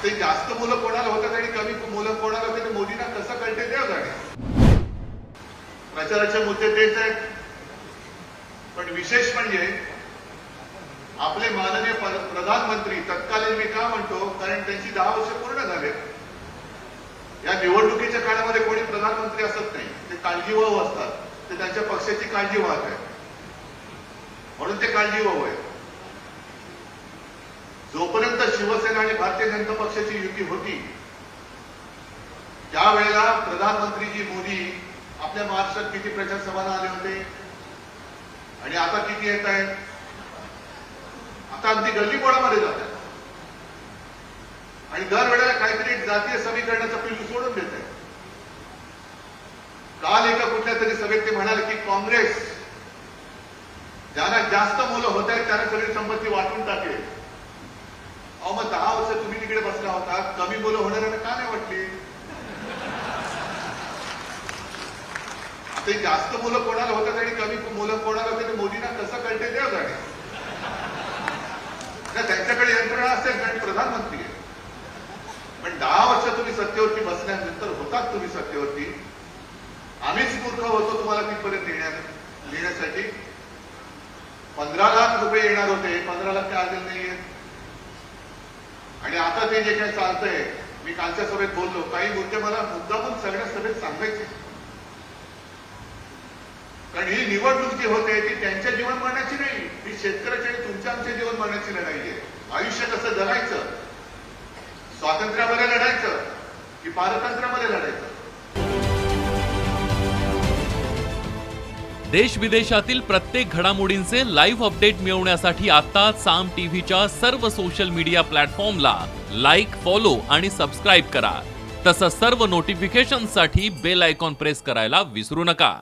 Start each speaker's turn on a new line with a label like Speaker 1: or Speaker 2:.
Speaker 1: ते जास्त मुलं कोणाला होतात आणि कमी मुलं कोणाला होते ते मोदींना कसं कळते देव जाणे. प्रचाराचे मुद्दे तेच आहेत. पण विशेष म्हणजे आपले माननीय प्रधानमंत्री तत्कालीन मी का म्हणतो, कारण त्यांची 10 वर्ष पूर्ण झाले. या निवडणुकीच्या काळामध्ये कोणी प्रधानमंत्री असत नाही, ते काळजीवाहू असतात. ते त्यांच्या पक्षाची काळजी वाहत आहे म्हणून ते काळजीवाहू आहे. जोपर्यंत शिवसेना आणि भारतीय जनता पक्षाची युती होती त्यावेळेला प्रधानमंत्रीजी मोदी आपल्या महाराष्ट्रात किती प्रचार सभांना आले होते आणि आता किती येत आहेत. आता अगदी गल्लीबोळामध्ये जातात आणि दरवेळेला काहीतरी एक जातीय समीकरणाचा पिलू सोडून देत आहे. काल एका कुठल्या तरी सभेत ते म्हणाले की काँग्रेस ज्यांना जास्त मुलं होत आहेत त्यांना सगळी संपत्ती वाटून टाकेल. अहो मग 10 वर्ष तुम्ही तिकडे बसला होता, कमी मुलं होणाऱ्यांना का नाही वाटली? ते जास्त मुलं कोणाला होतात आणि कमी मुलं कोणाला होते ते मोदींना कसं कळते देव जाणे. त्यांच्याकडे यंत्रणा असेल कारण प्रधानमंत्री आहे. पण 10 वर्ष तुम्ही सत्तेवरती बसल्यानंतर होतात तुम्ही सत्तेवरती. आम्हीच मूर्ख होतो तुम्हाला तिथपर्यंत नेण्यासाठी. 15 लाख रुपये येणार होते, 15 लाख काय आलेले नाहीये. आणि आता ते जे काही चालतंय, मी कालच्या सभेत बोललो, काही मुद्दे मला मुद्दामून सगळ्या सभेत सांगायचे. कारण ही निवडणूक जी होते ती त्यांच्या जीवन मरणाची नाही, ती शेतकऱ्याच्या आणि तुमच्या आमच्या जीवन मरणाची लढाई आहे. आयुष्य कसं जगायचं, स्वातंत्र्यामध्ये लढायचं की पारतंत्र्यामध्ये लढायचं.
Speaker 2: देश विदेशातील प्रत्येक घडामोडींचे लाईव्ह अपडेट मिळवण्यासाठी आता साम टीव्हीच्या सर्व सोशल मीडिया प्लॅटफॉर्मला लाईक, फॉलो आणि सबस्क्राईब करा. तसंच सर्व नोटिफिकेशनसाठी बेल आयकॉन प्रेस करायला विसरू नका.